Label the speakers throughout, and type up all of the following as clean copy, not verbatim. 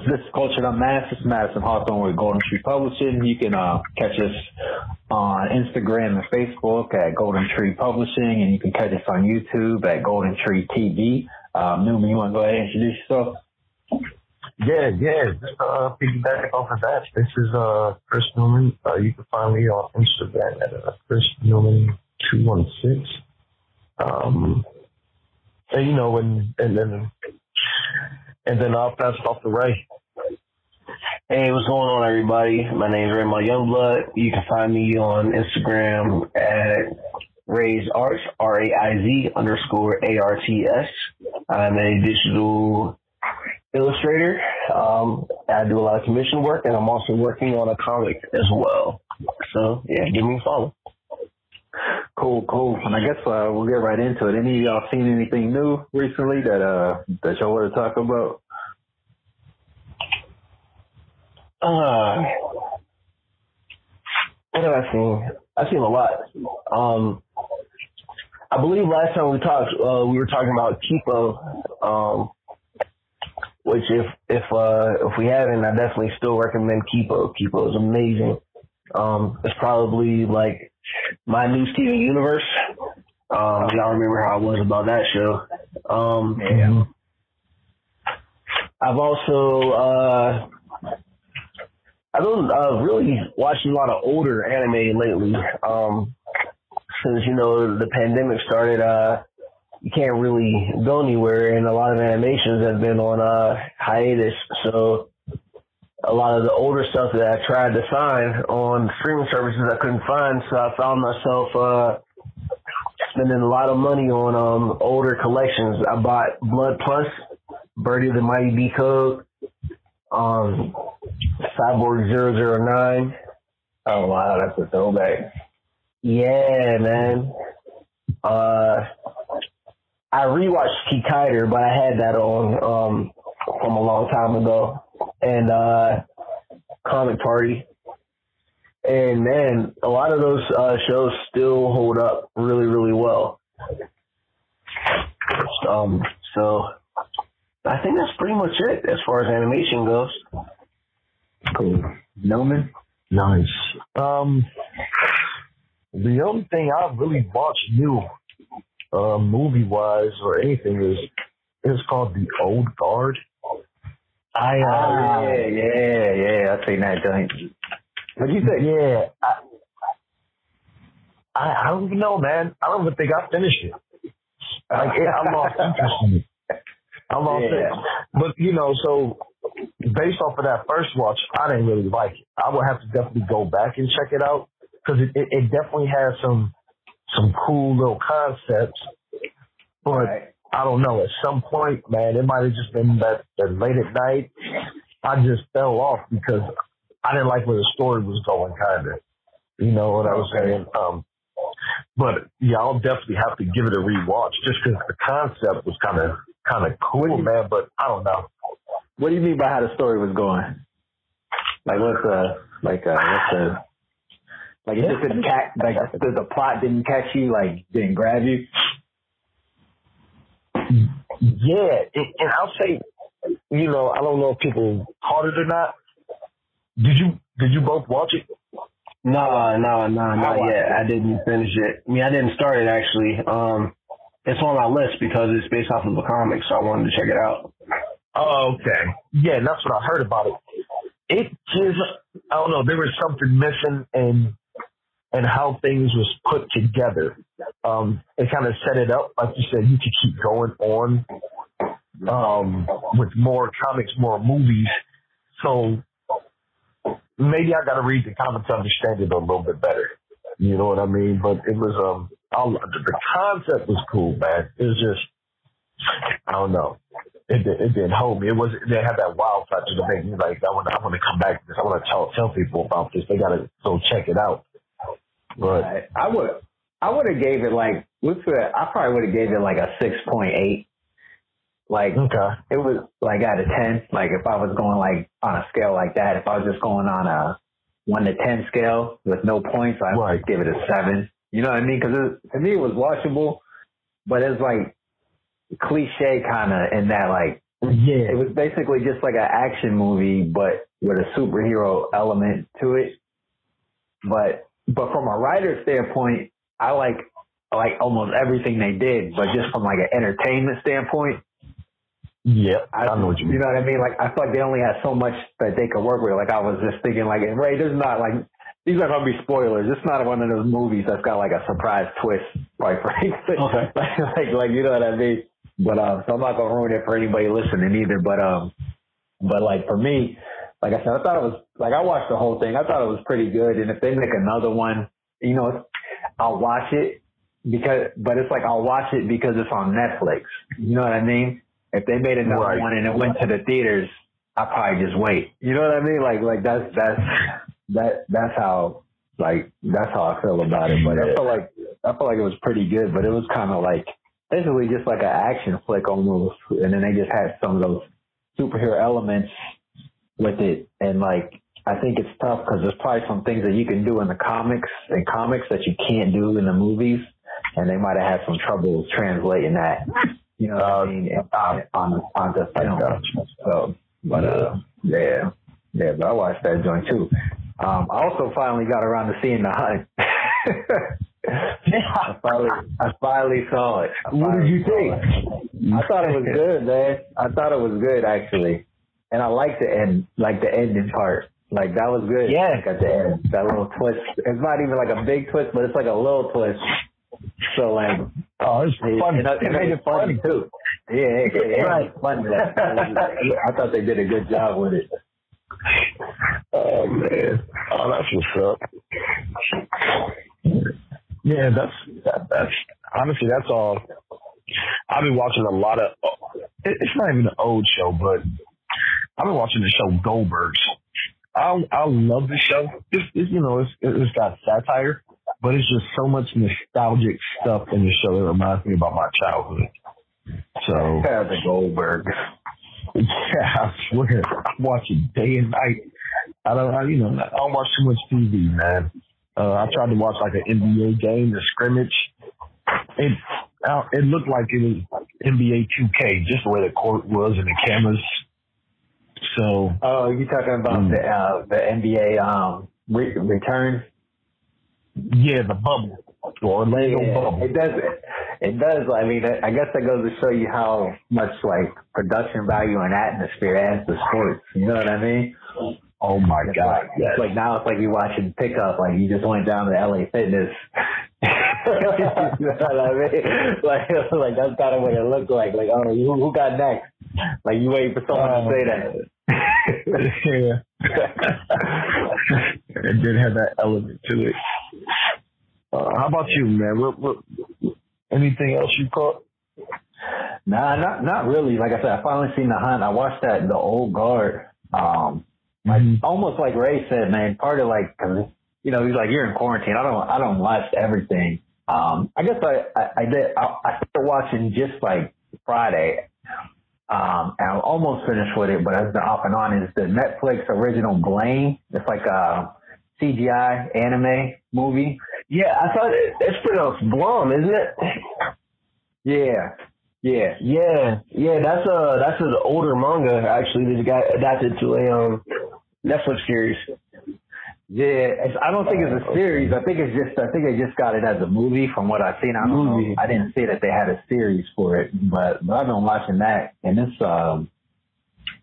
Speaker 1: This is Culture Unmasked. This is Madison Hawthorne with Golden Tree Publishing. You can catch us on Instagram and Facebook at Golden Tree Publishing, and you can catch us on YouTube at Golden Tree TV. Newman, you want to go ahead and introduce yourself?
Speaker 2: Yeah. Just piggyback off of that. This is Chris Newman. You can find me on Instagram at Chris Newman 216. And then I'll pass it off to Ray.
Speaker 3: Hey, what's going on, everybody? My name is Raymond Youngblood. You can find me on Instagram at Ray's Arts, RAIZ_ARTS. I'm a digital illustrator. I do a lot of commission work, and I'm also working on a comic as well. So, yeah, give me a follow.
Speaker 1: Cool. And I guess we'll get right into it. Any of y'all seen anything new recently that y'all want to talk about?
Speaker 3: What have I seen? I've seen a lot. I believe last time we talked, we were talking about Kipo, which if we haven't, I definitely still recommend Kipo. Kipo is amazing. It's probably like my new Steven Universe. Y'all remember how I was about that show.
Speaker 1: Yeah.
Speaker 3: I've also I've been really watching a lot of older anime lately. Since the pandemic started, you can't really go anywhere, and a lot of animations have been on hiatus. So a lot of the older stuff that I tried to find on streaming services I couldn't find, so I found myself spending a lot of money on older collections. I bought Blood Plus, Birdie the Mighty B Code, Cyborg 009.
Speaker 1: Oh, wow, that's a throwback.
Speaker 3: Yeah, man. I rewatched Kikaider, but I had that on from a long time ago. And Comic Party. And man, a lot of those shows still hold up really, really well. So I think that's pretty much it as far as animation goes.
Speaker 1: Cool. Newman?
Speaker 2: Nice. The only thing I've really watched new, movie-wise or anything is called The Old Guard.
Speaker 1: Yeah. I've seen that joint. What'd you think?
Speaker 2: Yeah. I don't even know, man. I don't even think I finished it. I lost interest in it. I lost it. But, so based off of that first watch, I didn't really like it. I would have to definitely go back and check it out because it definitely has some cool little concepts. But
Speaker 1: right.
Speaker 2: I don't know. At some point, man, it might have just been that late at night, I just fell off because I didn't like where the story was going, kind of. You know what I was saying? But yeah, I'll definitely have to give it a rewatch just because the concept was kind of cool, man. But I don't know.
Speaker 1: What do you mean by how the story was going? Like it just didn't the plot didn't catch you, like didn't grab you?
Speaker 2: Yeah, and I'll say, I don't know if people caught it or not. Did you both watch it?
Speaker 3: No, not yet. I didn't finish it. I mean, I didn't start it actually. It's on my list because it's based off of a comic, so I wanted to check it out.
Speaker 2: Oh, okay. Yeah, that's what I heard about it. It just, I don't know, there was something missing in how things was put together. It kind of set it up, like you said, you could keep going on with more comics, more movies. So maybe I got to read the comics to understand it a little bit better. You know what I mean? But it was, the concept was cool, man. It was just, I don't know. It didn't hold me. It didn't have that wild factor to make me like, I want to come back to this. I want to tell people about this. They got to go check it out. But
Speaker 1: I would have gave it like, I probably would have gave it like a 6.8. Like,
Speaker 2: okay.
Speaker 1: It was like out of 10. Like if I was going like on a scale like that, if I was just going on a 1 to 10 scale with no points, I would give it a 7. You know what I mean? Because to me it was watchable, but it's like cliche kind of in that like
Speaker 2: Yeah.
Speaker 1: It was basically just like an action movie, but with a superhero element to it. But from a writer's standpoint, I like almost everything they did, but just from like an entertainment standpoint.
Speaker 2: Yeah, I know what you mean.
Speaker 1: You know what I mean? Like, I feel like they only had so much that they could work with. Like, I was just thinking, like, Ray, this is not like, these are going to be spoilers. It's not one of those movies that's got like a surprise twist, quite frankly. Okay. like, you know what I mean? But, so I'm not going to ruin it for anybody listening either. But like, for me, like I said, I thought it was, like, I watched the whole thing. I thought it was pretty good. And if they make another one, you know, I'll watch it but it's like, I'll watch it because it's on Netflix. You know what I mean? If they made another one and it went to the theaters, I'd probably just wait. You know what I mean? Like that's how I feel about it. But I feel like it was pretty good, but it was kind of like basically just like an action flick almost. And then they just had some of those superhero elements with it. And like, I think it's tough because there's probably some things that you can do in the comics that you can't do in the movies. And they might have had some trouble translating that. You know what I mean? On the film. So, but but I watched that joint too. I also finally got around to seeing The Hunt. I finally saw it.
Speaker 2: What did you think?
Speaker 1: I thought it was good, man. I thought it was good actually, and I liked the ending part. Like that was good.
Speaker 3: Yeah.
Speaker 1: Like at the end, that little twist. It's not even like a big twist, but it's like a little twist. So like,
Speaker 2: it's funny.
Speaker 1: It made it funny too. Yeah, it
Speaker 3: right.
Speaker 1: was funny. I thought they did a good job with it.
Speaker 2: Oh man, that's what's up. Yeah, that's honestly that's all. I've been watching a lot of. It's not even an old show, but I've been watching the show Goldbergs. I love the show. It's got satire, but it's just so much nostalgic stuff in the show that reminds me about my childhood. So
Speaker 1: the Goldbergs.
Speaker 2: Yeah, I swear, I watch it day and night. I don't watch too much TV, man. I tried to watch like an NBA game, the scrimmage. It looked like it was NBA 2K, just the way the court was and the cameras. So.
Speaker 1: Oh, you talking about the NBA return?
Speaker 2: Yeah, the bubble, the Orlando bubble.
Speaker 1: It does. I mean, I guess that goes to show you how much like production value and atmosphere adds to sports. You know what I mean?
Speaker 2: Oh my God!
Speaker 1: It's like now it's like you're watching pickup. Like you just went down to LA Fitness. You know what I mean? Like that's kind of what it looked like. Like, oh, who got next? Like you waiting for someone to say that.
Speaker 2: Yeah. It did have that element to it. How about you, man? What anything else you caught?
Speaker 1: Nah, not really. Like I said, I finally seen The Hunt. I watched The Old Guard. Almost like Ray said, man. Part of like, cause, he's like, you're in quarantine. I don't watch everything. I guess I did. I started watching just like Friday. And I'm almost finished with it, but I've been off and on. Is the Netflix original Blame? It's like a CGI anime movie.
Speaker 3: Yeah, I thought it's pronounced Blom, isn't it? Yeah. That's an older manga actually that got adapted to a Netflix series.
Speaker 1: Yeah, I don't think it's a series. I think they just got it as a movie from what I've seen. I don't know. I didn't see that they had a series for it, but I've been watching that, and it's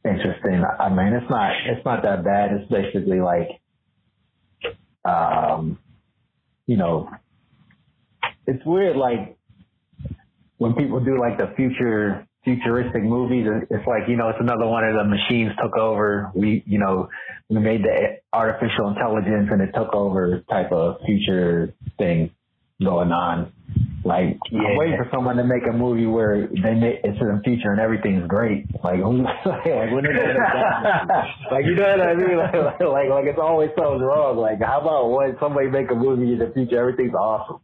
Speaker 1: interesting. I mean, it's not that bad. It's basically like, it's weird. Like when people do like the futuristic movies, it's like, it's another one of the machines took over. We made the artificial intelligence and it took over type of future thing going on. Like, I'm waiting for someone to make a movie where it's in the future and everything's great. Like, when are they gonna die? Like, you know what I mean? Like it's always something wrong. Like, how about when somebody make a movie in the future, everything's awesome?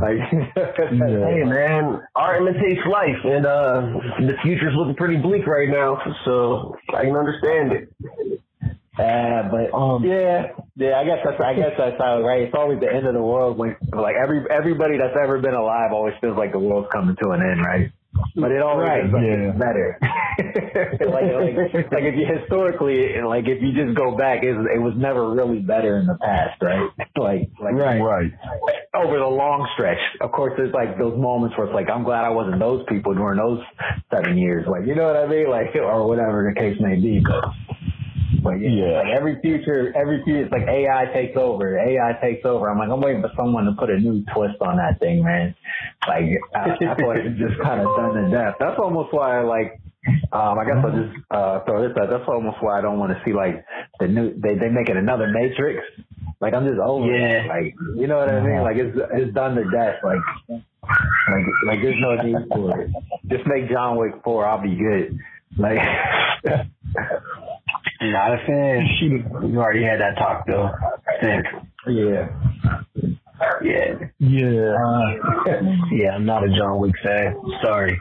Speaker 1: Like,
Speaker 3: hey man, art imitates life, and the future's looking pretty bleak right now, so I can understand it. I guess that's how, right? It's always the end of the world when, like, everybody that's ever been alive always feels like the world's coming to an end, right? But it always is better.
Speaker 1: like if you historically, like if you just go back, it was never really better in the past, right?
Speaker 2: Right.
Speaker 1: Over the long stretch. Of course, there's like those moments where it's like, I'm glad I wasn't those people during those 7 years. Like, you know what I mean? Like, or whatever the case may be. But yeah. Like every future, it's like AI takes over. I'm like, I'm waiting for someone to put a new twist on that thing, man. Like, I feel like it's just kind of done to death. That's almost why, like, I guess I'll just throw this out. That's almost why I don't want to see like the new. They making another Matrix. Like I'm just over it. Like, you know what I mean? Like it's done to death. Like there's no need for it. Just make John Wick 4. I'll be good. Like.
Speaker 3: Not a fan. You already had that talk though.
Speaker 1: Yeah.
Speaker 3: Yeah, I'm not a John Wick fan. Sorry.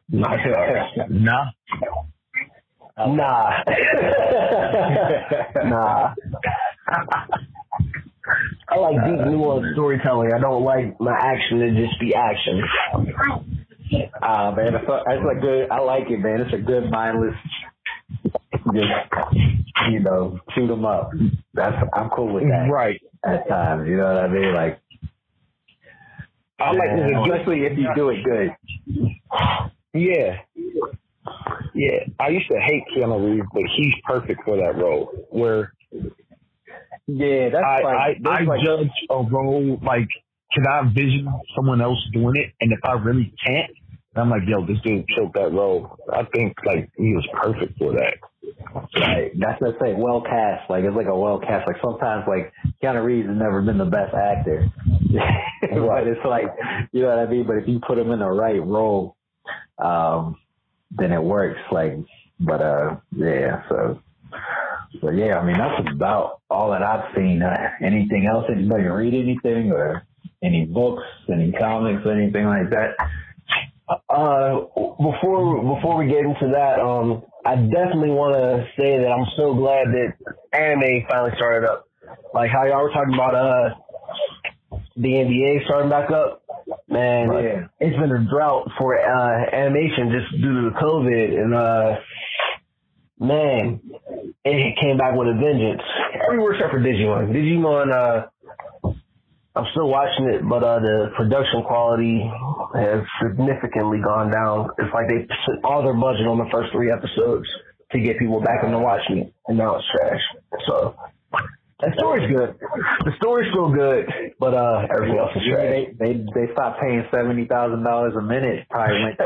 Speaker 3: Not sorry.
Speaker 2: Nah.
Speaker 3: Nah. I like deep nuanced storytelling. I don't like my action to just be action.
Speaker 1: Man, that's a good. I like it, man. It's a good mindless. Just, you know, shoot them up. I'm cool with that.
Speaker 2: Right.
Speaker 1: At times, you know what I mean? Like, I like this, especially if you do it good.
Speaker 2: Yeah. I used to hate Keanu Reeves, but he's perfect for that role. Where,
Speaker 1: that's
Speaker 2: I judge a role like, can I envision someone else doing it? And if I really can't, I'm like, yo, this dude killed that role. I think like he was perfect for that.
Speaker 1: Right. That's what I say. Well cast. Like it's like a well cast. Like sometimes like Keanu Reeves has never been the best actor. But it's like, you know what I mean? But if you put him in the right role, then it works. Like, but So yeah, I mean that's about all that I've seen. Anything else? Anybody read anything or any books, any comics, anything like that?
Speaker 3: Before we get into that, I definitely want to say that I'm so glad that anime finally started up. Like how y'all were talking about the NBA starting back up. Man, It's been a drought for animation just due to the COVID, and man, it came back with a vengeance. Everywhere except for Digimon. I'm still watching it, but the production quality has significantly gone down. It's like they put all their budget on the first 3 episodes to get people back into watching it, and now it's trash. So the story's good. The story's still good, but everything else is trash.
Speaker 1: They stopped paying $70,000 a minute. Probably went.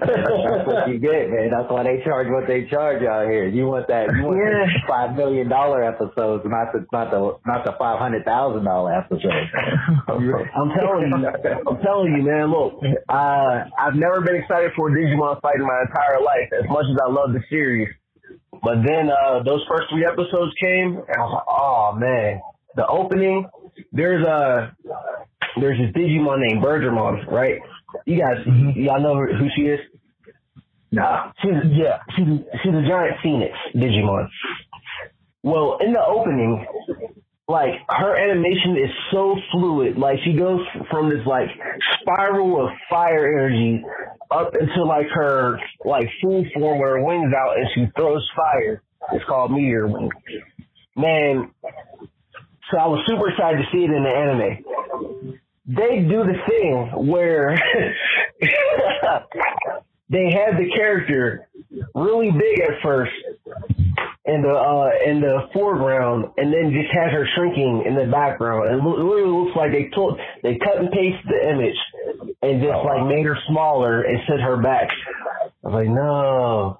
Speaker 1: That's what you get, man. That's why they charge what they charge out here. You want that? You want $5 million episodes, not the $500,000 episodes.
Speaker 3: I'm telling you, man. Look, I've never been excited for a Digimon fight in my entire life, as much as I love the series. But then those first 3 episodes came, and I was like, oh, man. The opening, there's this Digimon named Bergermon, right? You guys, y'all know who she is? Nah. She's a giant phoenix Digimon. Well, in the opening, like, her animation is so fluid. Like, she goes from this, like, spiral of fire energy up into, like, her, like, full form with her wings out, and she throws fire. It's called Meteor Wing. Man, so I was super excited to see it in the anime. They do the thing where they had the character really big at first in the foreground, and then just had her shrinking in the background. It literally looks like they cut and pasted the image and just made her smaller and sent her back. I was like, no,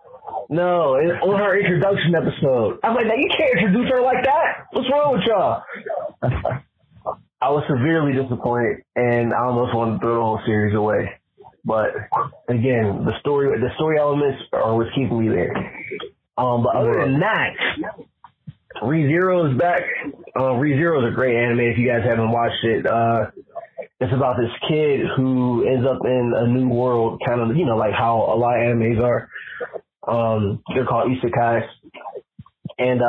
Speaker 3: on her introduction episode. I'm like, you can't introduce her like that. What's wrong with y'all? I was severely disappointed, and I almost wanted to throw the whole series away. But again, the story elements are what's keeping me there. But other than that, ReZero is back. ReZero is a great anime if you guys haven't watched it. It's about this kid who ends up in a new world, kind of, like how a lot of animes are. They're called isekais. And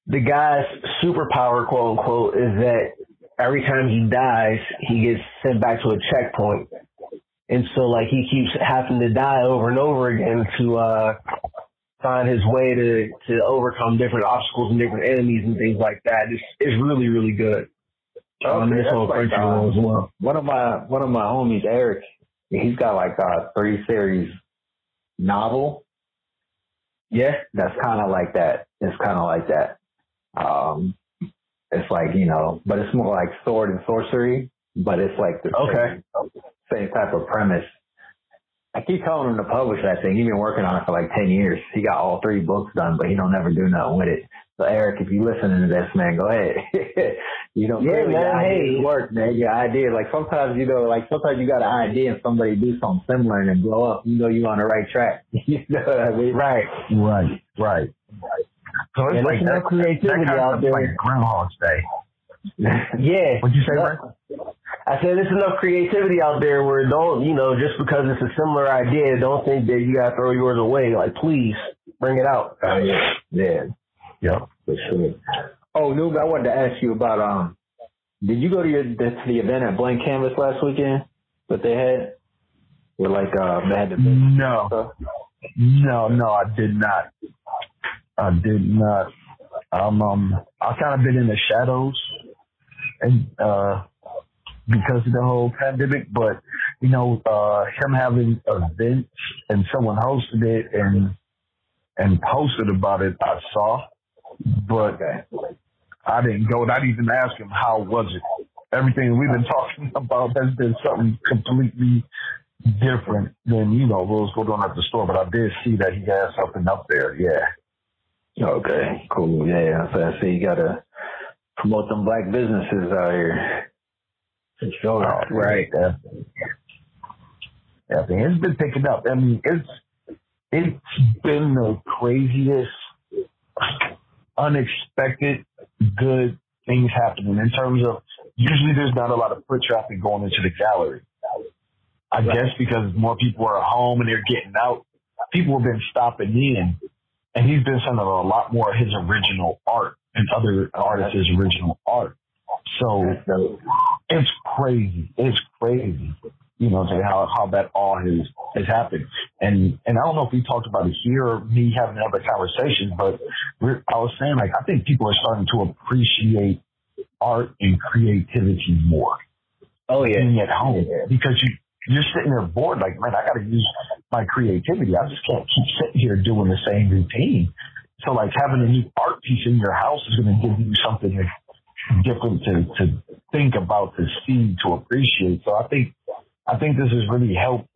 Speaker 3: the guy's superpower, quote unquote, is that every time he dies, he gets sent back to a checkpoint. And so like he keeps having to die over and over again to find his way to overcome different obstacles and different enemies and things like that. It's really, really good. This whole country as well.
Speaker 1: One of my homies, Eric, he's got like a 3-series novel.
Speaker 3: Yeah,
Speaker 1: that's kind of like that. It's kind of like that. It's like, you know, but it's more like sword and sorcery, but it's like the same type of premise. I keep telling him to publish that thing. He's been working on it for like 10 years. He got all 3 books done, but he don't never do nothing with it. So Eric, if you listening to this, man, go ahead. You know,
Speaker 3: yeah, man, hey,
Speaker 1: work, man. Your idea, like sometimes, you know, like sometimes you got an idea and somebody do something similar and then blow up. You know, you're on the right track. You know what I mean?
Speaker 2: Right. So it's like
Speaker 3: no creativity out there.
Speaker 2: Like Groundhog's Day.
Speaker 3: Yeah.
Speaker 2: What'd you say, Rick?
Speaker 3: I said there's enough creativity out there where don't, you know, just because it's a similar idea, don't think that you gotta throw yours away. Like, please bring it out.
Speaker 1: Yeah. For sure. Oh, Noob, I wanted to ask you about did you go to the event at Blank Canvas last weekend that they had? Where like they had the
Speaker 2: No, I did not. I've kind of been in the shadows and because of the whole pandemic, but you know, him having events and someone hosted it and posted about it, I saw, but I didn't go. Not even ask him how was it. Everything we've been talking about has been something completely different than, you know, what was going on at the store. But I did see that he had something up there. Yeah.
Speaker 1: Okay, cool. Yeah, so I see you gotta promote them black businesses out here.
Speaker 3: Sure.
Speaker 2: Right. Yeah, it's been picking up. I mean, it's been the craziest, unexpected, good things happening in terms of usually there's not a lot of foot traffic going into the gallery. I guess because more people are home and they're getting out, people have been stopping in. And he's been sending a lot more of his original art and other artists' original art. So it's crazy. It's crazy, you know, how that all has happened. And I don't know if we talked about it here or me having other conversations, but I was saying, like, I think people are starting to appreciate art and creativity more.
Speaker 3: Oh, yeah.
Speaker 2: Being at home. Because you're sitting there bored, like, man, I got to use my creativity. I just can't keep sitting here doing the same routine. So, like, having a new art piece in your house is going to give you something different to think about, to see, to appreciate. So I think this has really helped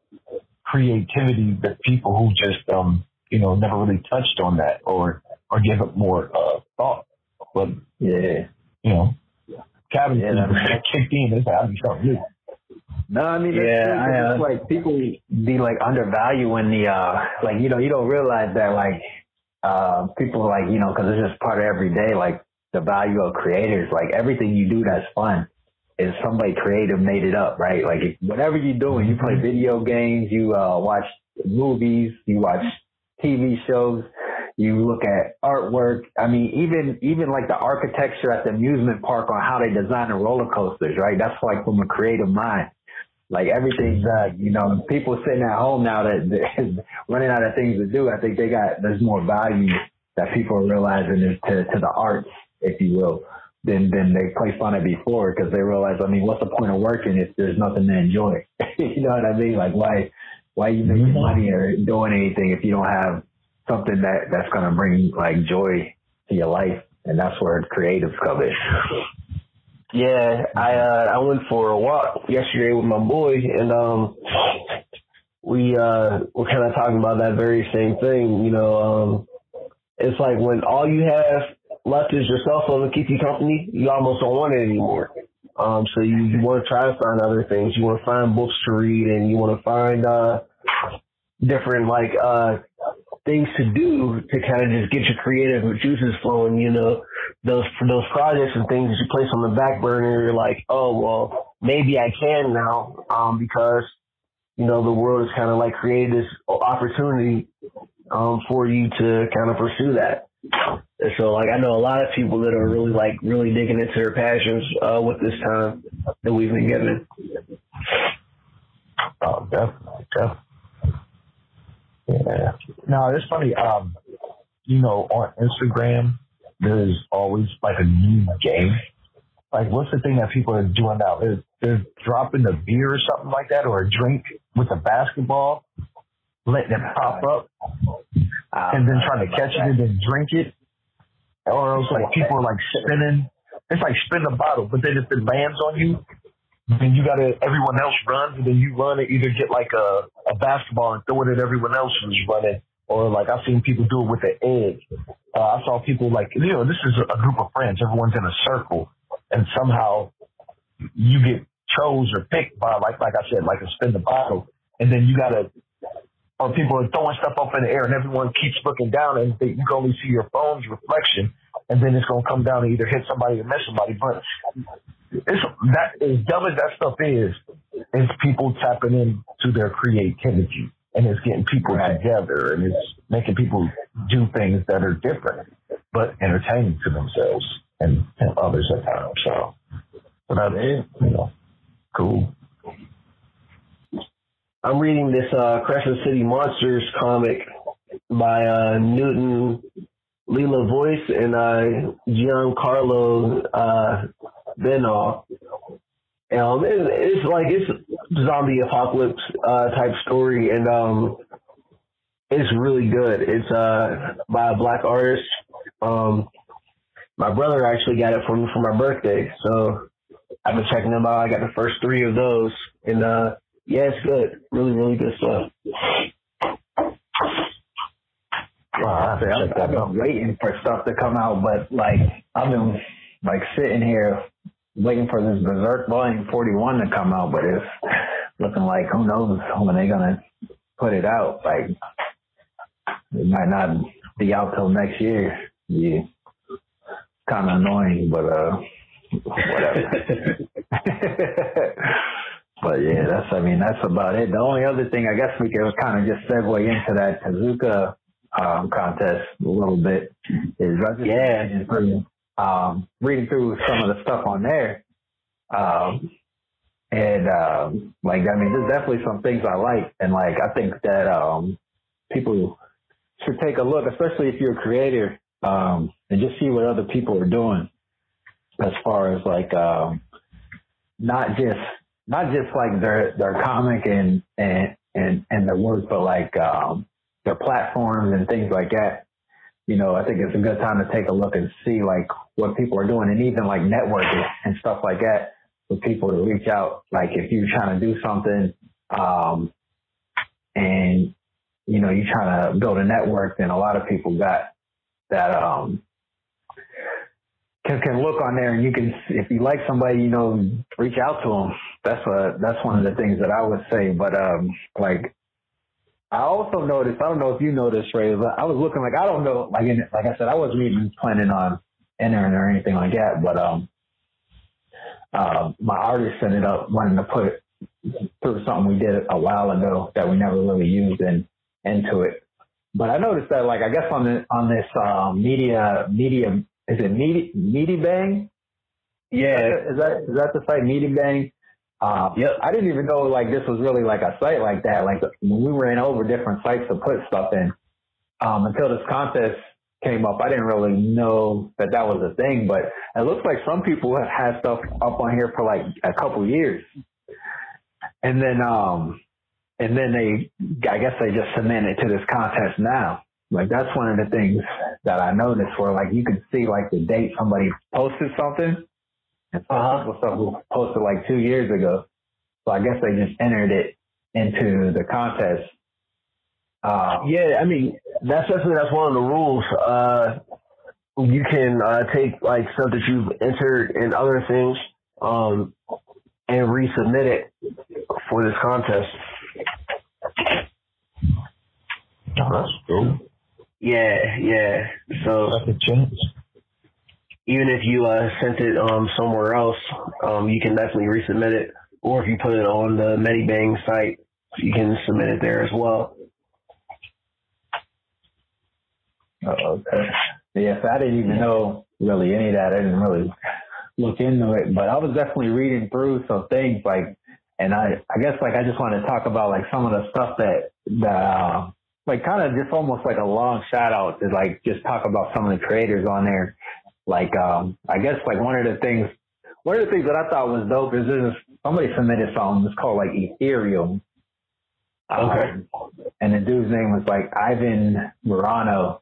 Speaker 2: creativity that people who just, you know, never really touched on that or give it more thought. But, you know, Cabin kicked in. It's like, I'll be something new.
Speaker 1: No, I mean, it's like people be like undervaluing the, like, you know, you don't realize that, like, people like, you know, because it's just part of every day, like the value of creators, like everything you do that's fun is somebody creative made it up, right? Like whatever you're doing, you play video games, you watch movies, you watch TV shows, you look at artwork. I mean, even like the architecture at the amusement park on how they design the roller coasters, right? That's like from a creative mind. Like everything, you know, people sitting at home now that they're running out of things to do. I think there's more value that people are realizing to the arts, if you will, than they placed on it before, because they realize, I mean, what's the point of working if there's nothing to enjoy? You know what I mean? Like why are you making money or doing anything if you don't have something that's going to bring like joy to your life? And that's where creatives come in.
Speaker 3: Yeah, I went for a walk yesterday with my boy, and we were kind of talking about that very same thing. You know, it's like when all you have left is your cell phone to keep you company, you almost don't want it anymore. So you want to try to find other things. You want to find books to read, and you want to find different like things to do to kind of just get your creative juices flowing. You know, those projects and things that you place on the back burner, you're like, oh well, maybe I can now, because you know the world has kind of like created this opportunity for you to kind of pursue that. And so like I know a lot of people that are really digging into their passions with this time that we've been given.
Speaker 2: definitely. Yeah. Now, it's funny, you know, on Instagram, there's always like a new game. Like, what's the thing that people are doing now? They're dropping a beer or something like that, or a drink with a basketball, letting it pop up, and then trying to catch it and then drink it. Or else, like, people are like spinning. It's like spin the bottle, but then if it lands on you, then you gotta, everyone else runs, and then you run and either get like a basketball and throw it at everyone else who's running. Or like I've seen people do it with the egg. I saw people like, you know, this is a group of friends. Everyone's in a circle. And somehow you get chose or picked by, like I said, like a spin the bottle. And then you got to, or people are throwing stuff up in the air and everyone keeps looking down and you can only see your phone's reflection. And then it's going to come down and either hit somebody or miss somebody. But it's that, as dumb as that stuff is, it's people tapping into their creativity. And it's getting people together and it's making people do things that are different, but entertaining to themselves and others at times. So that's it, you know, cool.
Speaker 3: I'm reading this Crescent City Monsters comic by Newton Leela Voice and Giancarlo Benoff. It's zombie apocalypse type story, and it's really good. It's by a black artist. My brother actually got it for me for my birthday, so I've been checking them out. I got the first 3 of those, and yeah, it's good. Really, really good stuff.
Speaker 1: I've been waiting for stuff to come out, but like I've been like sitting here waiting for this Berserk Volume 41 to come out, but it's looking like who knows when they're gonna put it out. Like it might not be out till next year. Yeah, kind of annoying, but whatever. But yeah, that's about it. The only other thing I guess we could kind of just segue into that Tezuka contest a little bit is reading through some of the stuff on there. There's definitely some things I like. And like, I think that, people should take a look, especially if you're a creator, and just see what other people are doing as far as like, not just like their comic and their work, but like, their platforms and things like that. You know, I think it's a good time to take a look and see like what people are doing, and even like networking and stuff like that for people to reach out. Like if you're trying to do something, and you know, you're trying to build a network, then a lot of people got that, can look on there, and you can, if you like somebody, you know, reach out to them. That's one of the things that I would say. But, like, I also noticed, I don't know if you noticed, Ray, but I was looking like, I don't know, like I said, I wasn't even planning on entering or anything like that, but my artist ended up wanting to put through something we did a while ago that we never really used into it. But I noticed that, like, I guess on this media, is it Medibang?
Speaker 3: Yeah.
Speaker 1: Is that the site, Medibang? Yep. I didn't even know like this was really like a site like that. Like when we ran over different sites to put stuff in, until this contest came up, I didn't really know that was a thing. But it looks like some people have had stuff up on here for like a couple years, and then I guess they just submitted to this contest now. Like that's one of the things that I noticed where like you could see like the date somebody posted something. And some stuff was posted like 2 years ago. So I guess they just entered it into the contest.
Speaker 3: Yeah, I mean, that's one of the rules. You can take like stuff that you've entered in other things and resubmit it for this contest.
Speaker 2: Oh, that's cool.
Speaker 3: Yeah. So
Speaker 2: that's a chance.
Speaker 3: Even if you sent it somewhere else, you can definitely resubmit it. Or if you put it on the Medibang site, you can submit it there as well.
Speaker 1: Okay. Yeah, so I didn't even know really any of that. I didn't really look into it. But I was definitely reading through some things like, And I guess like I just want to talk about like some of the stuff that like kind of just almost like a long shout out to like just talk about some of the creators on there. Like I guess like one of the things that I thought was dope is somebody submitted something. It's called like Ethereum.
Speaker 3: Okay.
Speaker 1: And the dude's name was like Ivan Morano.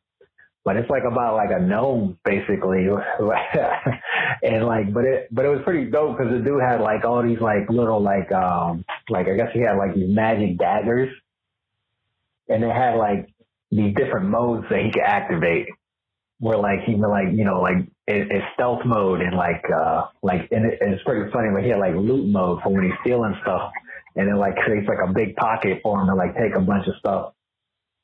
Speaker 1: But it's like about like a gnome basically, and like, but it was pretty dope because the dude had like all these like little like I guess he had like these magic daggers, and they had like these different modes that he could activate. Where like he would like like it's stealth mode and and it's pretty funny. Like he had like loot mode for when he's stealing stuff, and it like creates like a big pocket for him to like take a bunch of stuff,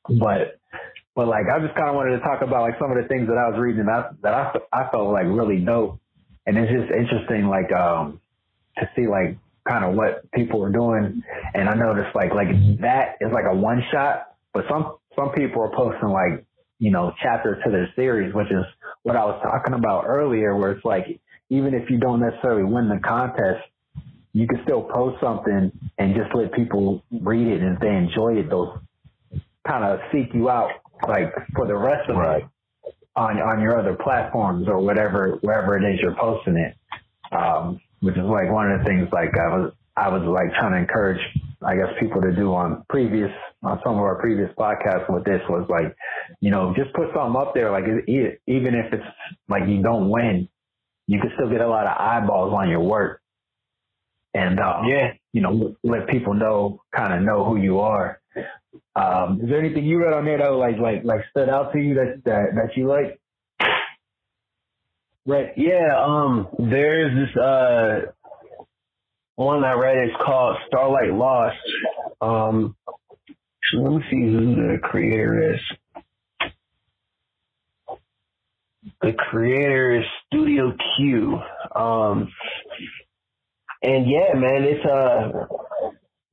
Speaker 1: But like, I just kind of wanted to talk about like some of the things that I was reading that I felt like really dope. And it's just interesting, like, to see like kind of what people are doing. And I noticed like that is like a one shot, but some people are posting like, chapters to their series, which is what I was talking about earlier, where it's like, even if you don't necessarily win the contest, you can still post something and just let people read it. And if they enjoy it, they'll kind of seek you out like for the rest of it on your other platforms or wherever it is you're posting it, which is like one of the things like I was like trying to encourage, I guess, people to do on some of our previous podcasts with this was like, just put something up there. Like even if it's like you don't win, you can still get a lot of eyeballs on your work, and let people know who you are. Is there anything you read on there that like stood out to you that you like?
Speaker 3: Right. Yeah. There's this one I read. It's called Starlight Lost. So let me see who the creator is. The creator is Studio Q. And yeah, man, it's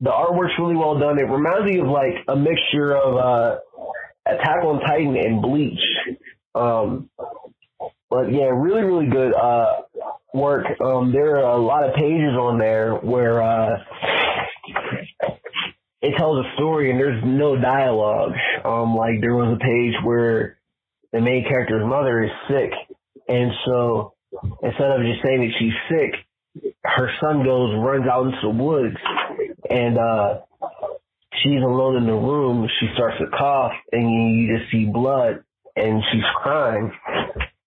Speaker 3: the artwork's really well done. It reminds me of like a mixture of Attack on Titan and Bleach. But yeah, really, really good work. There are a lot of pages on there where it tells a story and there's no dialogue. Like there was a page where the main character's mother is sick, and so instead of just saying that she's sick, her son runs out into the woods, and she's alone in the room. She starts to cough, and you just see blood, and she's crying.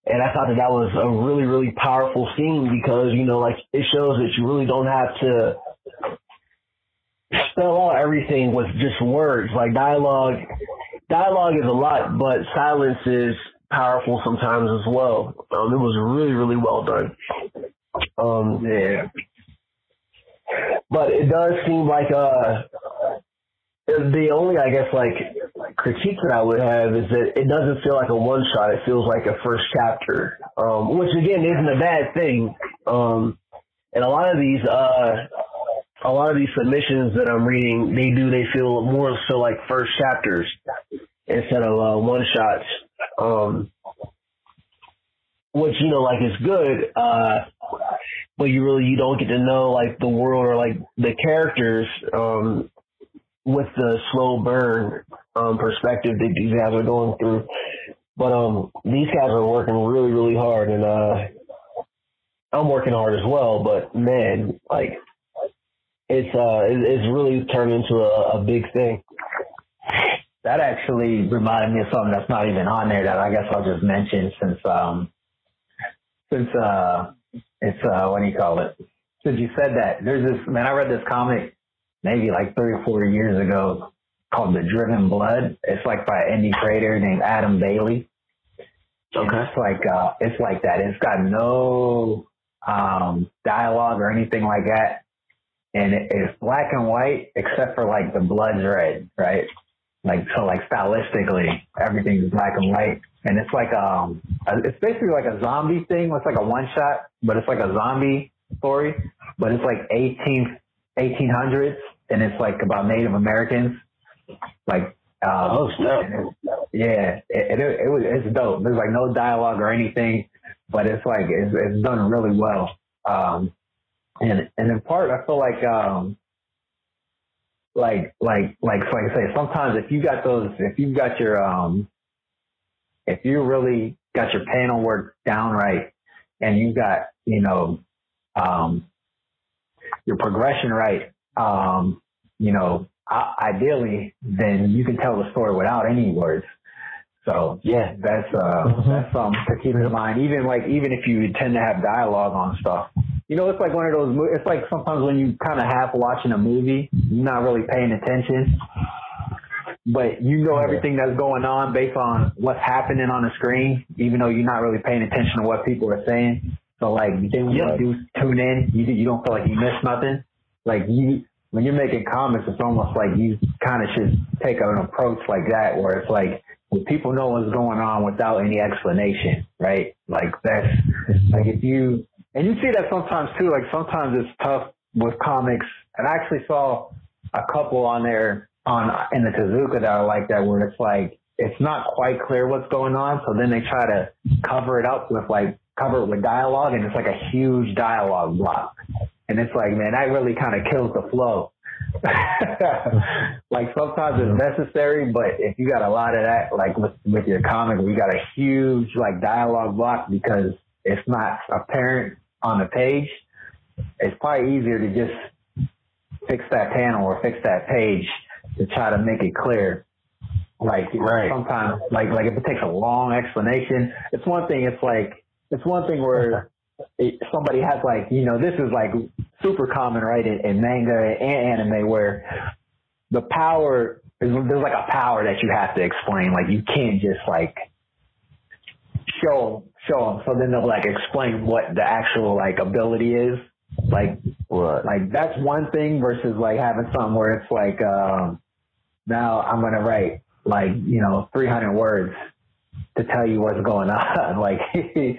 Speaker 3: And I thought that was a really, really powerful scene because, like it shows that you really don't have to spell out everything with just words. Like dialogue is a lot, but silence is powerful sometimes as well. It was really, really well done.
Speaker 1: Yeah.
Speaker 3: But it does seem like the only, I guess, like critique that I would have is that it doesn't feel like a one shot. It feels like a first chapter, which again isn't a bad thing. And a lot of these submissions that I'm reading, they feel more so like first chapters instead of one shots. Which like is good. But you don't get to know like the world or like the characters with the slow burn perspective that these guys are going through. But these guys are working really, really hard, and I'm working hard as well. But man, like it's really turned into a big thing.
Speaker 1: That actually reminded me of something that's not even on there that I guess I'll just mention since it's what do you call it? Since you said that, there's this man. I read this comic maybe like 3 or 4 years ago called The Driven Blood. It's like by an indie creator named Adam Bailey. Okay. It's like that. It's got no dialogue or anything like that, and it's black and white except for like the blood's red, right? Like so, like stylistically, everything's black and white. And it's like it's basically like a zombie thing. It's like a one shot, but it's like a zombie story. But it's like 1800s, and it's like about Native Americans. Like yeah, it's dope. There's like no dialogue or anything, but it's like it's done really well. And in part, I feel like like I say, sometimes if you really got your panel work down right, and you got, your progression right, ideally, then you can tell the story without any words. So yeah, that's something to keep in mind. Even if you tend to have dialogue on stuff, it's like one of those. It's like sometimes when you kind of half watching a movie, you're not really paying attention, but everything that's going on based on what's happening on the screen, even though you're not really paying attention to what people are saying. So then when you do tune in, you don't feel like you missed nothing. When you're making comics, it's almost like you kind of should take an approach like that, where it's like, well, people know what's going on without any explanation, right? Like that's like and you see that sometimes too. Like sometimes it's tough with comics, and I actually saw a couple on there in the Tezuka that are like that, where it's like it's not quite clear what's going on, so then they try to cover it with dialogue, and it's like a huge dialogue block. And it's like, man, that really kind of kills the flow. Like sometimes it's necessary, but if you got a lot of that, like with your comic, we got a huge like dialogue block because it's not apparent on the page. It's probably easier to just fix that panel or fix that page to try to make it clear. Like sometimes, like if it takes a long explanation, it's one thing. It's one thing where somebody has this is like super common, right, in manga and anime, where the power there's like a power that you have to explain. Like you can't just like show them. So then they'll like explain what the actual like ability is. Like that's one thing versus like having something where it's like now I'm gonna write 300 words to tell you what's going on. like it's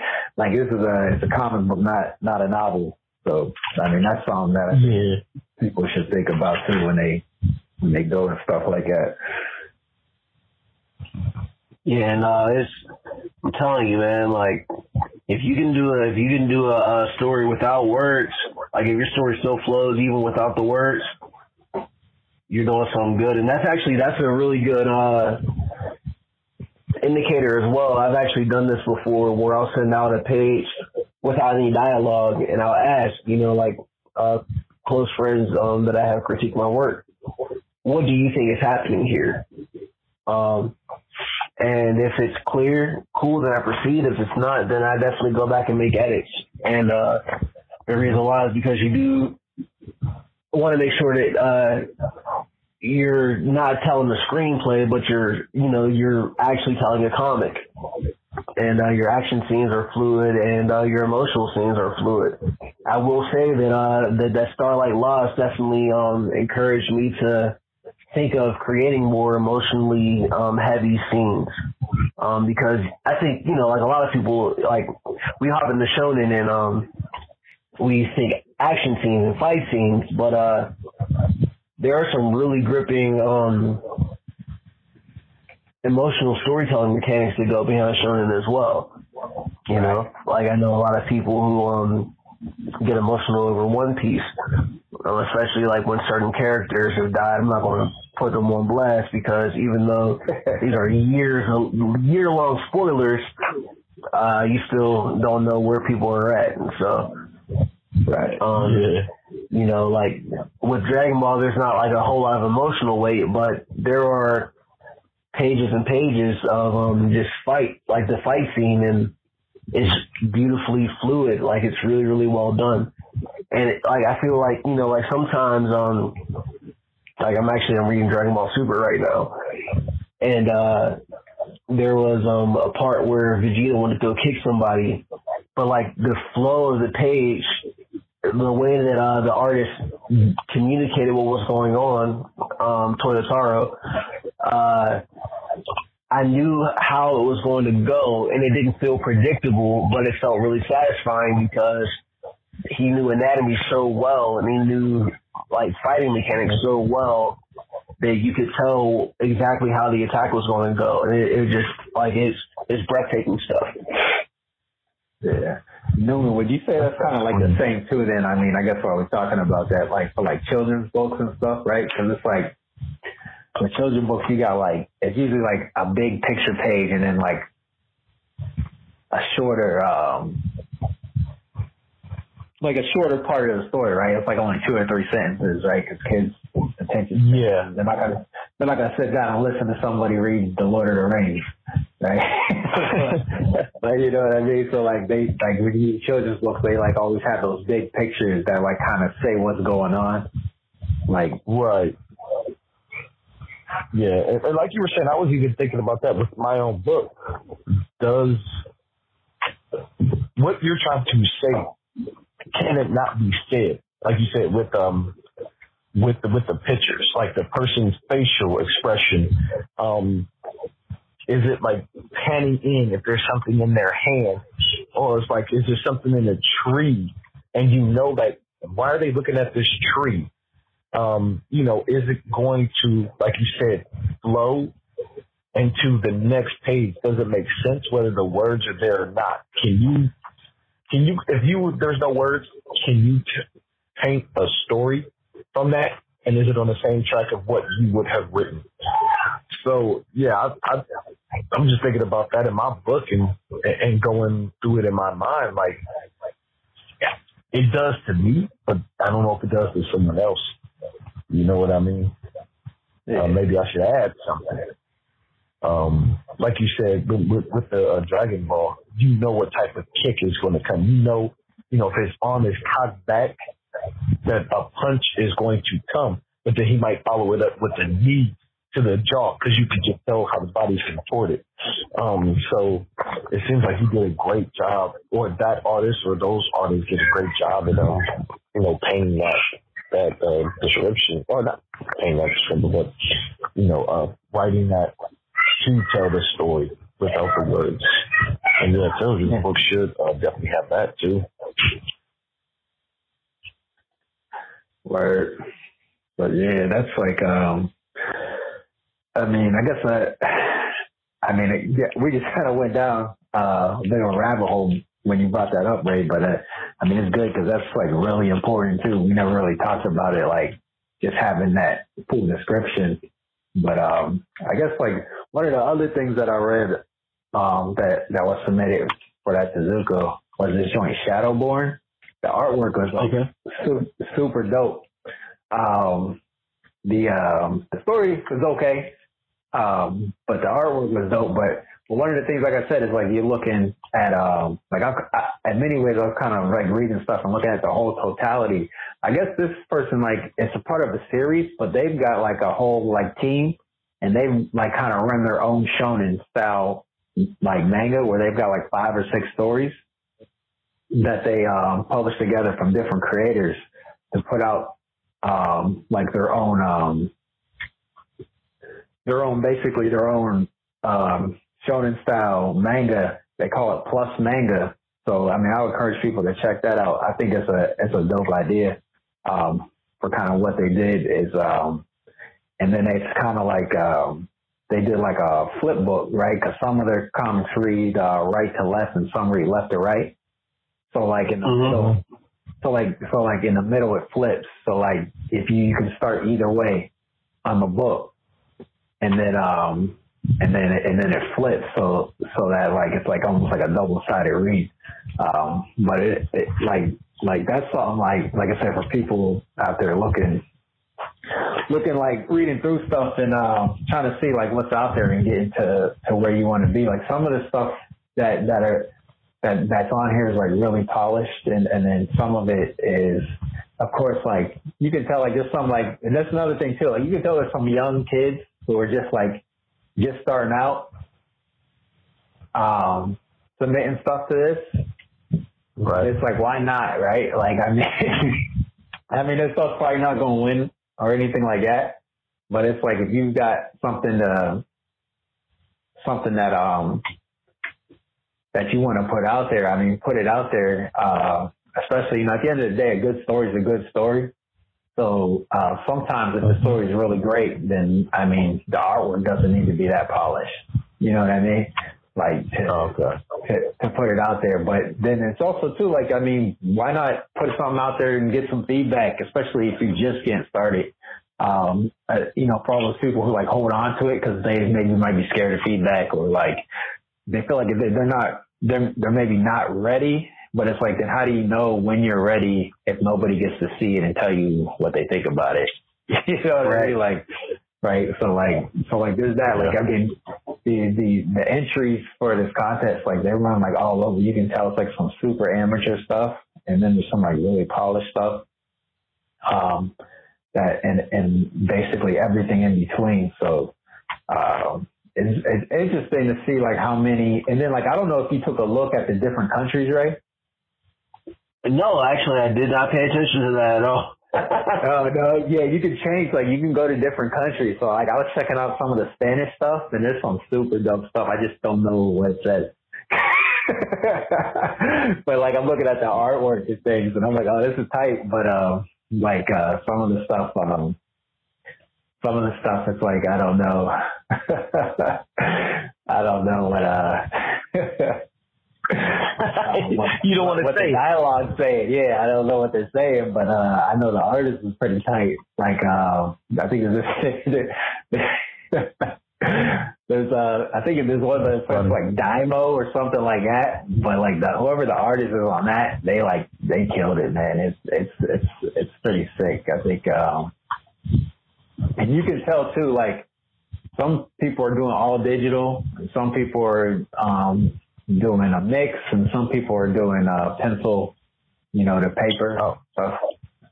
Speaker 1: a comic book, not a novel. So I mean that's something that I think people should think about too when they go and stuff like that.
Speaker 3: Yeah, no, I'm telling you, man, like if you can do a story without words, like if your story still flows even without the words, you're doing something good. And that's a really good indicator as well. I've actually done this before where I'll send out a page without any dialogue, and I'll ask, close friends that I have critique my work, what do you think is happening here? And if it's clear, cool, then I proceed. If it's not, then I definitely go back and make edits. And the reason why is because you do want to make sure that you're not telling the screenplay, but you're actually telling a comic. And your action scenes are fluid, and your emotional scenes are fluid. I will say that Starlight Lost definitely encouraged me to think of creating more emotionally heavy scenes, because I think like a lot of people, like we hop in the shonen and we think action scenes and fight scenes, but there are some really gripping emotional storytelling mechanics that go behind shonen as well. Like I know a lot of people who get emotional over One Piece, especially like when certain characters have died. I'm not going to put them on blast because even though these are year-long spoilers, you still don't know where people are at. And so, like with Dragon Ball, there's not like a whole lot of emotional weight, but there are pages and pages of just fight, like the fight scene, and it's beautifully fluid. Like it's really, really well done. And I feel like, like sometimes, like I'm reading Dragon Ball Super right now, and there was a part where Vegeta wanted to go kick somebody, but like the flow of the page, the way that the artist communicated what was going on, Toyotaro, I knew how it was going to go, and it didn't feel predictable, but it felt really satisfying because he knew anatomy so well, and he knew like fighting mechanics so well that you could tell exactly how the attack was going to go, and it just like it's breathtaking stuff.
Speaker 1: Yeah, Newman, would you say that's kind of like the same too then? I mean, I guess while we're talking about that, like for like children's books and stuff, right? Because it's like, with children's books, you got like, it's usually like a big picture page and then like a shorter, part of the story, right? It's like only 2 or 3 sentences, right? Because kids' attention.
Speaker 2: Yeah.
Speaker 1: They're not gonna sit down and listen to somebody read The Lord of the Rings, right? Like, you know what I mean? So like when you read children's books, they like always have those big pictures that like kind of say what's going on. Like,
Speaker 2: right. Yeah, and like you were saying, I was even thinking about that with my own book. Does what you're trying to say, can it not be said? Like you said, with the pictures, like the person's facial expression, is it like panning in if there's something in their hand, or it's like, is there something in a tree, and you know that, why are they looking at this tree? You know, is it going to, like you said, flow into the next page? Does it make sense whether the words are there or not? Can you, if there's no words, can you paint a story from that? And is it on the same track of what you would have written? So, yeah, I'm just thinking about that in my book and going through it in my mind. Like, it does to me, but I don't know if it does to someone else. You know what I mean?
Speaker 1: Yeah.
Speaker 2: Maybe I should add something. Like you said, with the Dragon Ball, you know what type of kick is going to come. You know, if his arm is cocked back, that a punch is going to come. But then he might follow it up with a knee to the jaw, because you can just tell how the body's contorted. So it seems like he did a great job, or that artist or those artists did a great job at, painting that description, or not painting that description, but, writing that to tell the story without the words. And yeah, children's books should definitely have that too.
Speaker 1: Word. But yeah, that's like, we just kind of went down a bit of a rabbit hole when you brought that up, Ray. But it's good because that's like really important too. We never really talked about it, like just having that full description. But I guess like one of the other things that I read that was submitted for that Tezuka was this joint Shadowborn. The artwork was like super dope. The story was okay, but the artwork was dope. But one of the things, like I said, is like you're looking at in many ways I was kind of like reading stuff and looking at the whole totality. I guess this person, like, it's a part of the series, but they've got like a whole like team, and they like kind of run their own shonen style like manga where they've got like 5 or 6 stories that they publish together from different creators to put out like their own shonen style manga. They call it Plus Manga. So I would encourage people to check that out. I think it's a dope idea for kind of what they did is and then it's kind of like they did like a flip book, right? Because some of their comics read right to left and some read left to right. So like in the middle, so like in the middle it flips. So like if you can start either way on the book, and then it flips so that like it's like almost like a double-sided read. But it like that's something like I said, for people out there looking like reading through stuff and trying to see like what's out there and getting to where you want to be. Like some of the stuff that's on here is like really polished, and then some of it is, of course, like you can tell like there's some like, and that's another thing too, like you can tell there's some young kids who are just starting out submitting stuff to this. Right. It's like, why not, right? Like this stuff's probably not going to win or anything like that, but it's like if you've got something that you want to put out there, put it out there. Especially, at the end of the day, a good story is a good story. So sometimes if the story is really great, then the artwork doesn't need to be that polished. You know what I mean? Like to to put it out there. But then it's also too, like, I mean, why not put something out there and get some feedback, especially if you're just getting started. You know, for all those people who like hold on to it because they maybe might be scared of feedback, or like they feel like they're maybe not ready. But it's like, then how do you know when you're ready if nobody gets to see it and tell you what they think about it? You know what I mean? Like, right. So like there's that. Like, I mean, the entries for this contest, like, they run like all over. You can tell it's like some super amateur stuff, and then there's some like really polished stuff. That and basically everything in between. So it's interesting to see like how many. And then, like, I don't know if you took a look at the different countries, right?
Speaker 3: No, actually, I did not pay attention to that at all.
Speaker 1: Oh, no, yeah, you can change, like, you can go to different countries. So, like, I was checking out some of the Spanish stuff, and there's some super dope stuff. I just don't know what it says. But, like, I'm looking at the artwork and things, and I'm like, oh, this is tight. But, some of the stuff, it's like, I don't know. I don't know what,
Speaker 3: you don't want to
Speaker 1: what
Speaker 3: say
Speaker 1: the dialogue's saying. Yeah, I don't know what they're saying, but I know the artist is pretty tight. Like, I think there's one that's like Dymo or something like that. But like whoever the artist is on that, they killed it, man. It's pretty sick. I think, and you can tell too. Like, some people are doing all digital, and some people are doing a mix, and some people are doing pencil, you know, to paper stuff.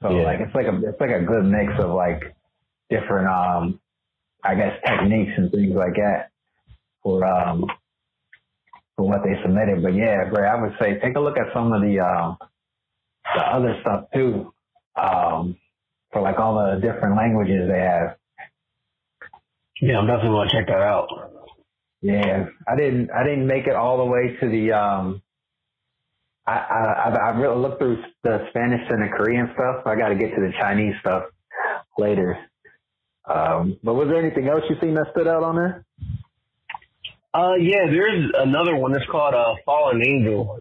Speaker 1: So yeah. Like, it's like a good mix of like different I guess techniques and things like that for what they submitted. But yeah, Bray, I would say take a look at some of the other stuff too, for like all the different languages they have.
Speaker 3: Yeah, I'm definitely gonna check that out.
Speaker 1: Yeah, I didn't make it all the way to the I really looked through the Spanish and the Korean stuff. So I got to get to the Chinese stuff later. But was there anything else you seen that stood out on there?
Speaker 3: Yeah, there's another one that's called Fallen Angel.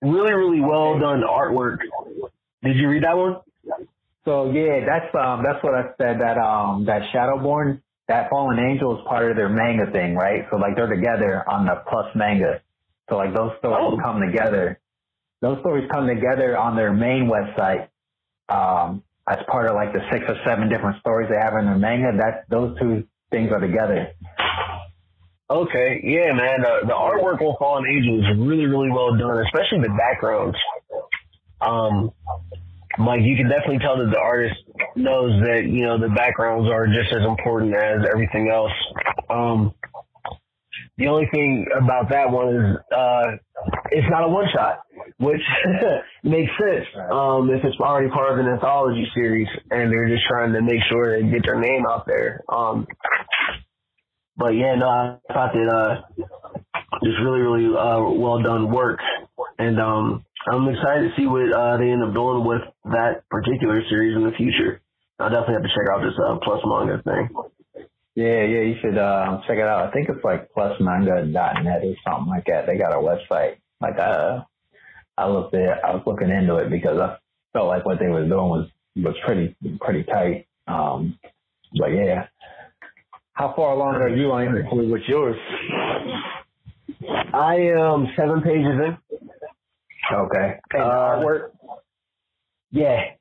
Speaker 3: Really, really well done artwork. Did you read that one?
Speaker 1: So yeah, that's what I said, that Shadowborn. That Fallen Angel is part of their manga thing, right? So like they're together on the Plus manga. So like those stories come together. Those stories come together on their main website, as part of like the 6 or 7 different stories they have in their manga. Those two things are together.
Speaker 3: Okay, yeah, man. The artwork on Fallen Angel is really, really well done, especially the backgrounds. Like, you can definitely tell that the artist knows that, you know, the backgrounds are just as important as everything else. The only thing about that one is it's not a one-shot, which makes sense if it's already part of an anthology series and they're just trying to make sure they get their name out there. But, yeah, no, I thought that it's really, really well-done work. And I'm excited to see what they end up doing with that particular series in the future. I'll definitely have to check out this Plus Manga thing.
Speaker 1: Yeah, you should check it out. I think it's like plusmanga.net or something like that. They got a website. Like, I was looking into it because I felt like what they were doing was pretty tight. But yeah. How far along are you on with yours?
Speaker 3: I am 7 pages in.
Speaker 1: Okay. And artwork?
Speaker 3: Yeah.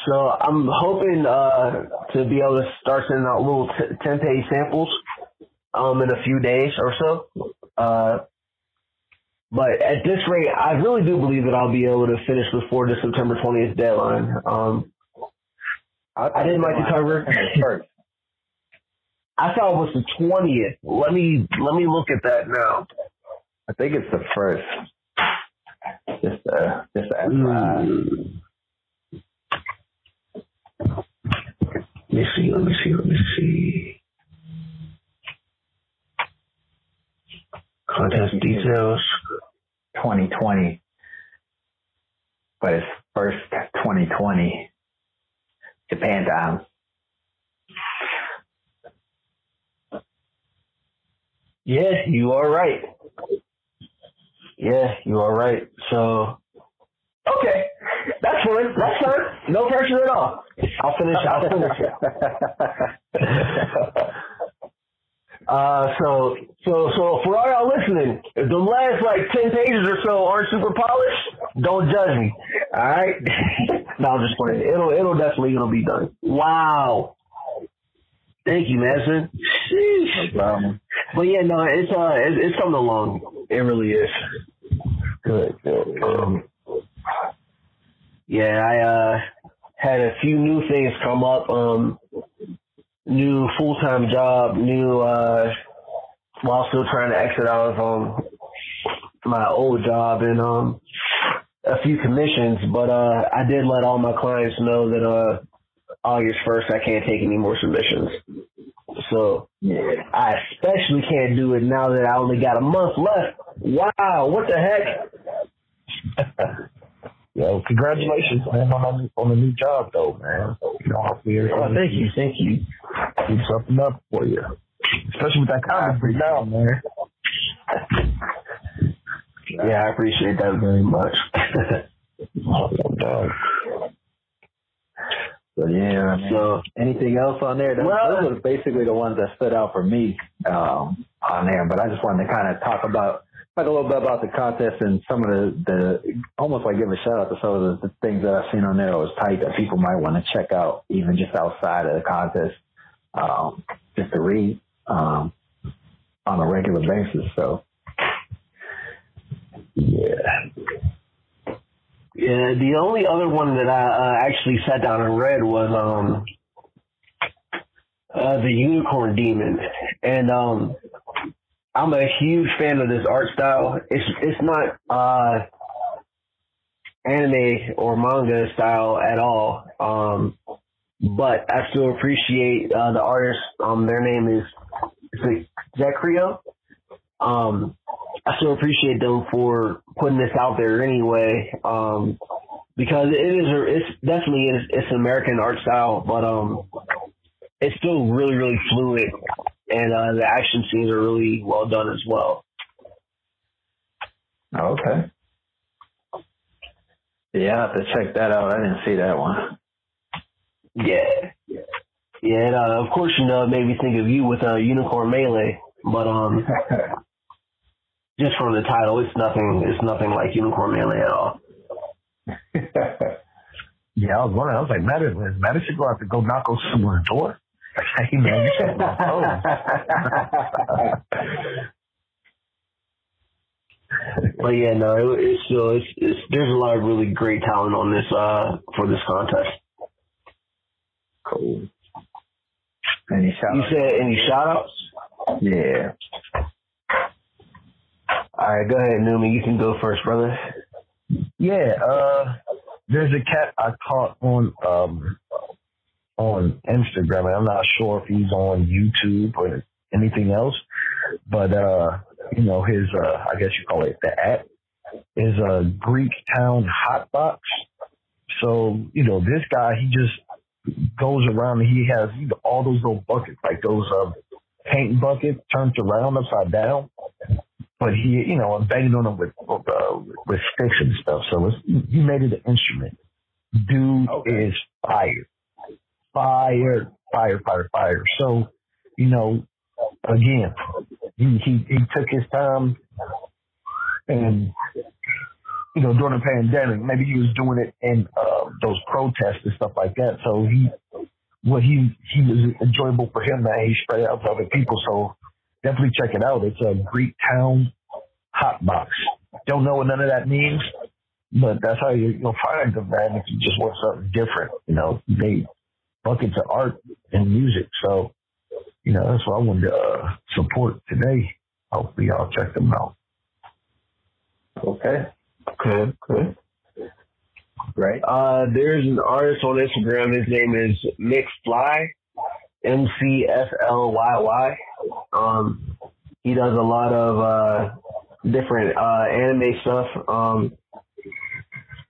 Speaker 3: So I'm hoping to be able to start sending out little 10-page samples in a few days or so. But at this rate, I really do believe that I'll be able to finish before the September 20th deadline. I didn't like the cover. I thought it was the 20th. Let me look at that now.
Speaker 1: I think it's the first. Just FYI.
Speaker 3: Let me see. Contest details.
Speaker 1: 2020. But it's first 2020. Japan time.
Speaker 3: Yeah, you are right. Yeah, you are right. So, okay. That's fine. That's fine. No pressure at all. I'll finish it. So for all y'all listening, if the last like 10 pages or so aren't super polished, don't judge me. All right? No, I'm just playing. It'll definitely be done. Wow. Thank you, Madison. Sheesh. No problem. But yeah, no, it's coming along. It really is. Good. Yeah, I had a few new things come up. New full-time job, while still trying to exit out of my old job, and a few commissions. But I did let all my clients know that August 1st I can't take any more submissions. So I especially can't do it now that I only got a month left. Wow, what the heck?
Speaker 2: Yo, congratulations, man, on the new job, though, man. Hopefully
Speaker 3: Thank you.
Speaker 2: Keep something up for you, especially with that comment now, man.
Speaker 3: Yeah, I appreciate that very much.
Speaker 1: So yeah, so anything else on there? Those were basically the ones that stood out for me on there. But I just wanted to kind of talk about a little bit about the contest and some of the almost like give a shout out to some of the things that I've seen on there that was tight that people might want to check out even just outside of the contest, just to read on a regular basis. So
Speaker 3: yeah, the only other one that I actually sat down and read was the Unicorn Demon, and I'm a huge fan of this art style. It's not anime or manga style at all, but I still appreciate the artist. Their name is Zekrio. I still appreciate them for putting this out there anyway, because it's definitely an American art style, but it's still really, really fluid, and the action scenes are really well done as well.
Speaker 1: Okay. Yeah, I have to check that out. I didn't see that one.
Speaker 3: Yeah, and of course, it made me think of you with Unicorn Melee, but just from the title, it's nothing like Unicorn Melee at all.
Speaker 2: Yeah, I was wondering. I was like, Madison go have to go knock on someone's door. Hey man, you
Speaker 3: But yeah, no, it's there's a lot of really great talent on this for this contest.
Speaker 1: Cool. Any shout outs?
Speaker 3: You said any shout outs?
Speaker 1: Yeah.
Speaker 3: All right, go ahead, Newman. You can go first, brother.
Speaker 2: Yeah, there's a cat I caught on Instagram, and I'm not sure if he's on YouTube or anything else, but his I guess you call it the app is a Greek Town Hotbox. So this guy, he just goes around and he has all those little buckets, like those paint buckets turned around upside down. But he, I'm banging on him with sticks and stuff. So he made it an instrument. Dude is fire. So, again, he took his time, and during the pandemic, maybe he was doing it in those protests and stuff like that. So he was enjoyable for him that he spread it out to other people. So definitely check it out. It's a Greek Town Hotbox. Don't know what none of that means, but that's how you'll find them, man. If you just want something different, they buckets of art and music. So, that's what I wanted to support today. Hopefully y'all check them out.
Speaker 1: Okay.
Speaker 3: Good.
Speaker 1: Right.
Speaker 3: There's an artist on Instagram. His name is McFly, McFlyy. He does a lot of different anime stuff.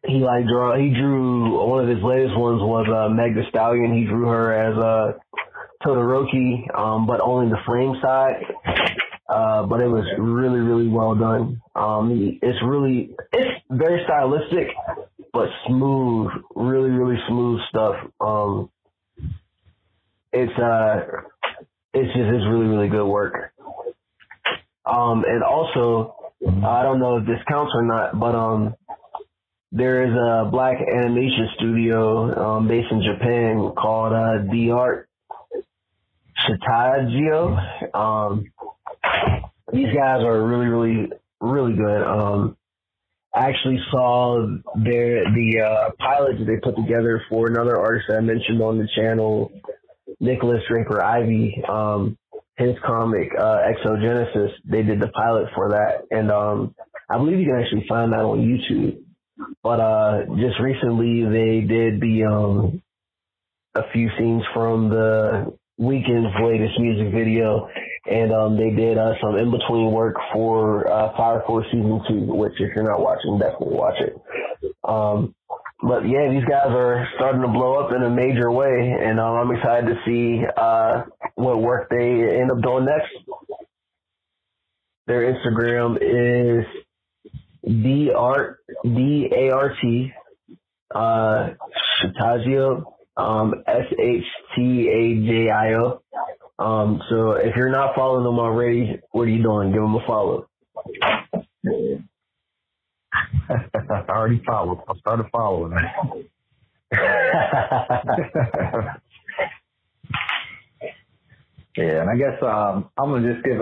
Speaker 3: He drew one of his latest ones was Meg the Stallion. He drew her as Todoroki, but only the flame side. but it was really, really well done. It's very stylistic, but smooth, really, really smooth stuff. It's really, really good work. And also, I don't know if this counts or not, but there is a black animation studio based in Japan called D.08. These guys are really, really, really good. I actually saw the pilot that they put together for another artist that I mentioned on the channel, Nicholas Draper Ivy. His comic Exogenesis. They did the pilot for that, and I believe you can actually find that on YouTube. But just recently, they did a few scenes from the Weeknd's latest music video, and they did some in-between work for Fire Force Season 2, which if you're not watching, definitely watch it. But yeah, these guys are starting to blow up in a major way, and I'm excited to see what work they end up doing next. Their Instagram is D-A-R-T, Shatagio, S-H-T-A-J-I-O. So if you're not following them already, what are you doing? Give them a follow.
Speaker 2: I already followed. I started following.
Speaker 1: Yeah, and I guess I'm gonna just give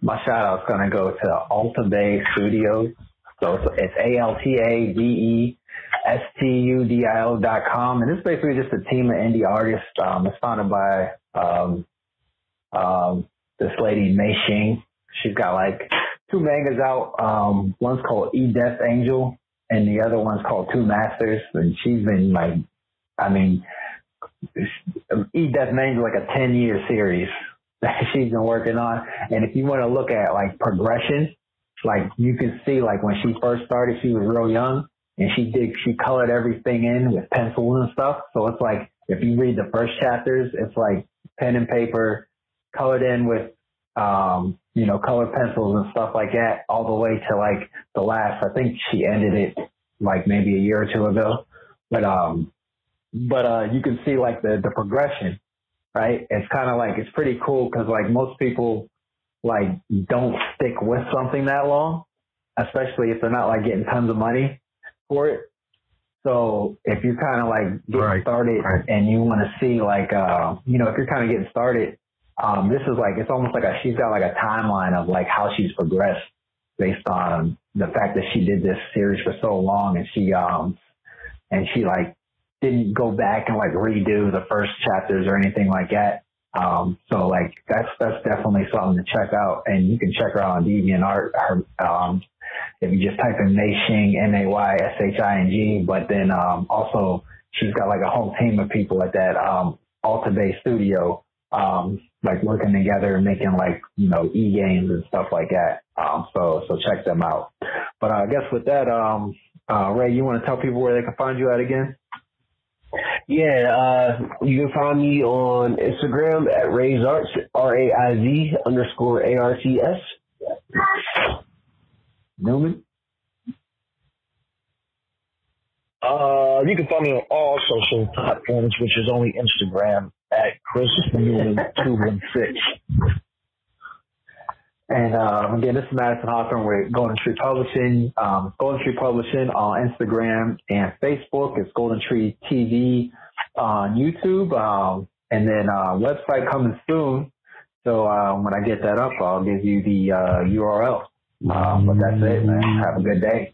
Speaker 1: my shout out's gonna go to Alta Bay Studios. So it's ALTABESTUDIO.com, and it's basically just a team of indie artists. It's founded by this lady Mei Xing. She's got like 2 mangas out. One's called E-Death Angel, and the other one's called Two Masters. And she's been like, E-Death Angel like a 10-year series that she's been working on. And if you want to look at like progression, like you can see like when she first started, she was real young, and she colored everything in with pencils and stuff. So it's like if you read the first chapters, it's like pen and paper colored in with colored pencils and stuff like that, all the way to like the last. I think she ended it like maybe a year or 2 ago, but you can see like the progression, right? It's kind of like, it's pretty cool because like most people like don't stick with something that long, especially if they're not like getting tons of money for it. So if you're kind of like getting started and you want to see like, if you're kind of getting started, this is like, it's almost like she's got like a timeline of like how she's progressed based on the fact that she did this series for so long, and she like didn't go back and like redo the first chapters or anything like that. So like that's definitely something to check out, and you can check her out on DeviantArt. If you just type in Mei Xing, M-A-Y-S-H-I-N-G, but then also she's got like a whole team of people at that Alta Bay Studio, like working together and making like e-games and stuff like that. So check them out. But I guess with that, Ray, you want to tell people where they can find you at again?
Speaker 3: Yeah, you can find me on Instagram at Ray's Arts, RAIZ_ARTS.
Speaker 1: Newman?
Speaker 2: You can find me on all social platforms, which is only Instagram at Chris Newman 216.
Speaker 1: And again, this is Madison Hawthorne with Golden Tree Publishing. Golden Tree Publishing on Instagram and Facebook. It's Golden Tree TV on YouTube. And then website coming soon. So when I get that up, I'll give you the URL. But that's it, man. Have a good day.